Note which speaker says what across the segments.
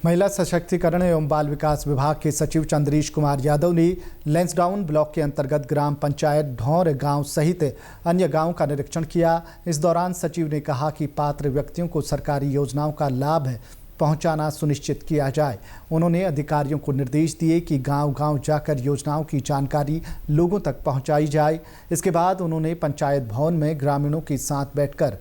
Speaker 1: महिला सशक्तिकरण एवं बाल विकास विभाग के सचिव चंद्रीश कुमार यादव ने लैंसडाउन ब्लॉक के अंतर्गत ग्राम पंचायत ढौर गांव सहित अन्य गांवों का निरीक्षण किया। इस दौरान सचिव ने कहा कि पात्र व्यक्तियों को सरकारी योजनाओं का लाभ पहुंचाना सुनिश्चित किया जाए। उन्होंने अधिकारियों को निर्देश दिए कि गांव-गांव जाकर योजनाओं की जानकारी लोगों तक पहुंचाई जाए। इसके बाद उन्होंने पंचायत भवन में ग्रामीणों के साथ बैठकर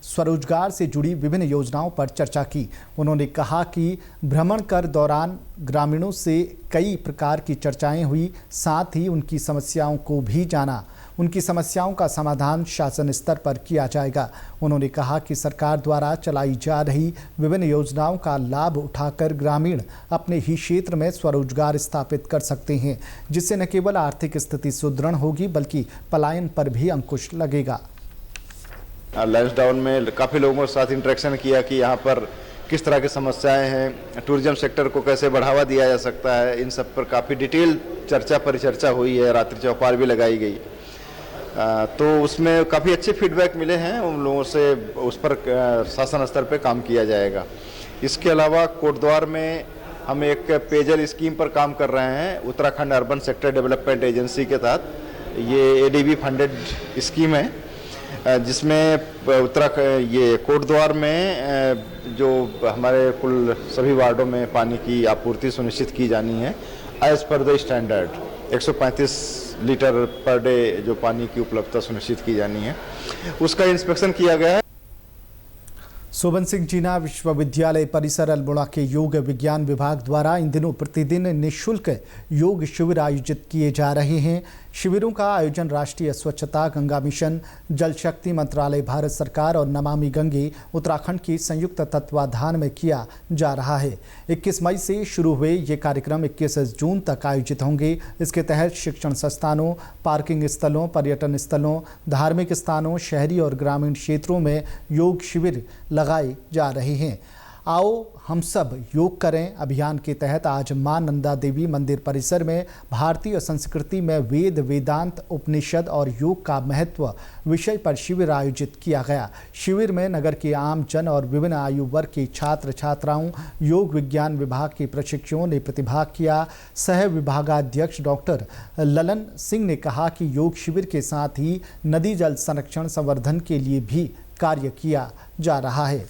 Speaker 1: स्वरोजगार से जुड़ी विभिन्न योजनाओं पर चर्चा की। उन्होंने कहा कि भ्रमण कर दौरान ग्रामीणों से कई प्रकार की चर्चाएं हुई, साथ ही उनकी समस्याओं को भी जाना। उनकी समस्याओं का समाधान शासन स्तर पर किया जाएगा। उन्होंने कहा कि सरकार द्वारा चलाई जा रही विभिन्न योजनाओं का लाभ उठाकर ग्रामीण अपने ही क्षेत्र में स्वरोजगार स्थापित कर सकते हैं, जिससे न केवल आर्थिक स्थिति सुदृढ़ होगी बल्कि पलायन पर भी अंकुश लगेगा।
Speaker 2: लैंसडाउन में काफ़ी लोगों के साथ इंटरेक्शन किया कि यहाँ पर किस तरह की समस्याएं हैं, टूरिज्म सेक्टर को कैसे बढ़ावा दिया जा सकता है, इन सब पर काफ़ी डिटेल परिचर्चा हुई है। रात्रि चौपाल भी लगाई गई, तो उसमें काफ़ी अच्छे फीडबैक मिले हैं। उन लोगों से उस पर शासन स्तर पर काम किया जाएगा। इसके अलावा कोटद्वार में हम एक पेयजल स्कीम पर काम कर रहे हैं। Uttarakhand urban sector development agency के तहत ये ADB फंडेड स्कीम है, जिसमें ये कोटद्वार में जो हमारे कुल सभी वार्डों में पानी की आपूर्ति सुनिश्चित की जानी है as per the standard 135 litre per day जो पानी की उपलब्धता सुनिश्चित की जानी है, उसका इंस्पेक्शन किया गया है।
Speaker 1: सोबन सिंह जीना विश्वविद्यालय परिसर अल्मोड़ा के योग विज्ञान विभाग द्वारा इन दिनों प्रतिदिन निःशुल्क योग शिविर आयोजित किए जा रहे हैं। शिविरों का आयोजन राष्ट्रीय स्वच्छता गंगा मिशन, जल शक्ति मंत्रालय भारत सरकार और नमामि गंगे उत्तराखंड के संयुक्त तत्वाधान में किया जा रहा है। 21 मई से शुरू हुए ये कार्यक्रम 21 जून तक आयोजित होंगे। इसके तहत शिक्षण संस्थानों, पार्किंग स्थलों, पर्यटन स्थलों, धार्मिक स्थानों, शहरी और ग्रामीण क्षेत्रों में योग शिविर लगाए जा रहे हैं। आओ हम सब योग करें अभियान के तहत आज मां नंदा देवी मंदिर परिसर में भारतीय संस्कृति में वेद, वेदांत, उपनिषद और योग का महत्व विषय पर शिविर आयोजित किया गया। शिविर में नगर के आम जन और विभिन्न आयु वर्ग के छात्र छात्राओं, योग विज्ञान विभाग के प्रशिक्षुओं ने प्रतिभाग किया। सह विभागाध्यक्ष डॉक्टर ललन सिंह ने कहा कि योग शिविर के साथ ही नदी जल संरक्षण संवर्धन के लिए भी कार्य किया जा रहा है।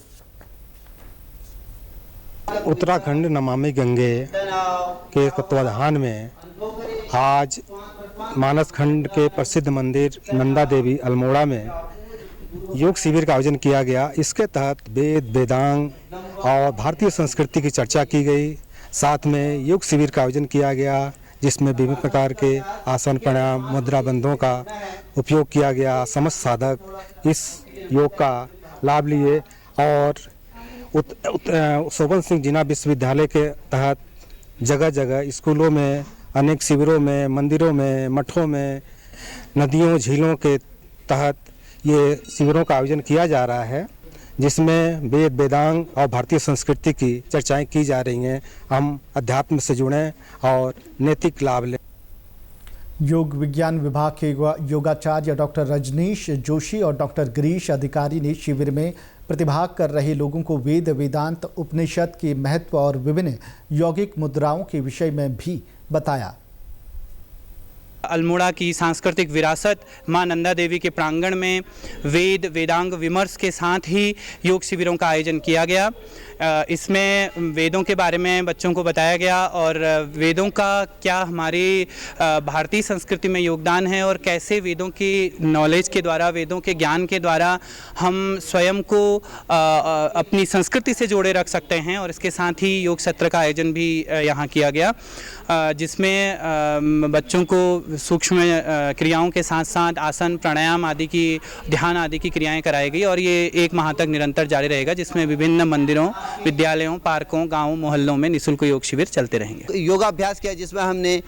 Speaker 3: उत्तराखंड नमामि गंगे के तत्वाधान में आज मानस खंड के प्रसिद्ध मंदिर नंदा देवी अल्मोड़ा में योग शिविर का आयोजन किया गया। इसके तहत वेद, वेदांग और भारतीय संस्कृति की चर्चा की गई। साथ में योग शिविर का आयोजन किया गया, जिसमें विभिन्न प्रकार के आसन, प्राणायाम, मुद्रा बंधों का उपयोग किया गया। समस्त साधक इस योग का लाभ लिए और सोबन सिंह जीना विश्वविद्यालय के तहत जगह जगह स्कूलों में, अनेक शिविरों में, मंदिरों में, मठों में, नदियों, झीलों के तहत ये शिविरों का आयोजन किया जा रहा है, जिसमें वेद, वेदांग और भारतीय संस्कृति की चर्चाएं की जा रही हैं। हम अध्यात्म से जुड़ें और नैतिक लाभ लें।
Speaker 1: योग विज्ञान विभाग के योगाचार्य डॉक्टर रजनीश जोशी और डॉक्टर गिरीश अधिकारी ने शिविर में प्रतिभाग कर रहे लोगों को वेद, वेदांत, उपनिषद के महत्व और विभिन्न यौगिक मुद्राओं के विषय में भी बताया।
Speaker 4: अल्मोड़ा की सांस्कृतिक विरासत मां नंदा देवी के प्रांगण में वेद, वेदांग विमर्श के साथ ही योग शिविरों का आयोजन किया गया। इसमें वेदों के बारे में बच्चों को बताया गया और वेदों का क्या हमारी भारतीय संस्कृति में योगदान है और कैसे वेदों की नॉलेज के द्वारा, वेदों के ज्ञान के द्वारा हम स्वयं को अपनी संस्कृति से जोड़े रख सकते हैं। और इसके साथ ही योग सत्र का आयोजन भी यहाँ किया गया, जिसमें बच्चों को सूक्ष्म क्रियाओं के साथ साथ आसन, प्राणायाम आदि की, ध्यान आदि की क्रियाएं कराई गई और ये 1 माह तक निरंतर जारी रहेगा, जिसमें विभिन्न मंदिरों, विद्यालयों, पार्कों, गांवों, मोहल्लों में निःशुल्क योग शिविर चलते रहेंगे।
Speaker 5: योगाभ्यास किया, जिसमें हमने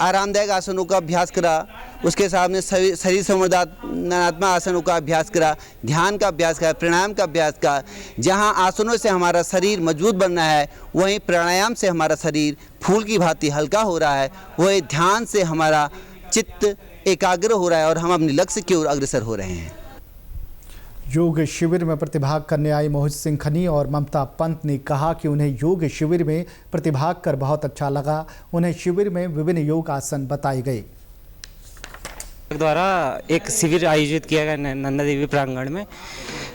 Speaker 5: आरामदायक आसनों का अभ्यास करा, उसके सामने शरीर संवर्धनात्मक आसनों का अभ्यास करा, ध्यान का अभ्यास करा, प्राणायाम का अभ्यास करा। जहां आसनों से हमारा शरीर मजबूत बनना है, वहीं प्राणायाम से हमारा शरीर फूल की भांति हल्का हो रहा है, वही ध्यान से हमारा चित्त एकाग्र हो रहा है और हम अपने लक्ष्य की ओर अग्रसर हो रहे हैं।
Speaker 1: योग शिविर में प्रतिभाग करने आई मोहित सिंह खनी और ममता पंत ने कहा कि उन्हें योग शिविर में प्रतिभाग कर बहुत अच्छा लगा। उन्हें शिविर में विभिन्न योग आसन बताए गए।
Speaker 6: द्वारा एक शिविर आयोजित किया गया नंदा देवी प्रांगण में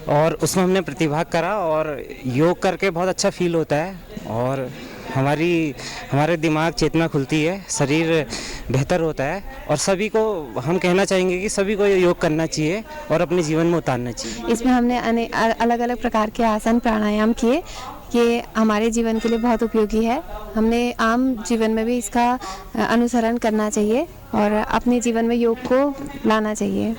Speaker 6: और उसमें हमने प्रतिभाग करा और योग करके बहुत अच्छा फील होता है और हमारे दिमाग चेतना खुलती है, शरीर बेहतर होता है और सभी को हम कहना चाहेंगे कि सभी को योग करना चाहिए और अपने जीवन में उतारना चाहिए।
Speaker 7: इसमें हमने अलग अलग प्रकार के आसन प्राणायाम किए, ये हमारे जीवन के लिए बहुत उपयोगी है। हमने आम जीवन में भी इसका अनुसरण करना चाहिए और अपने जीवन में योग को लाना चाहिए।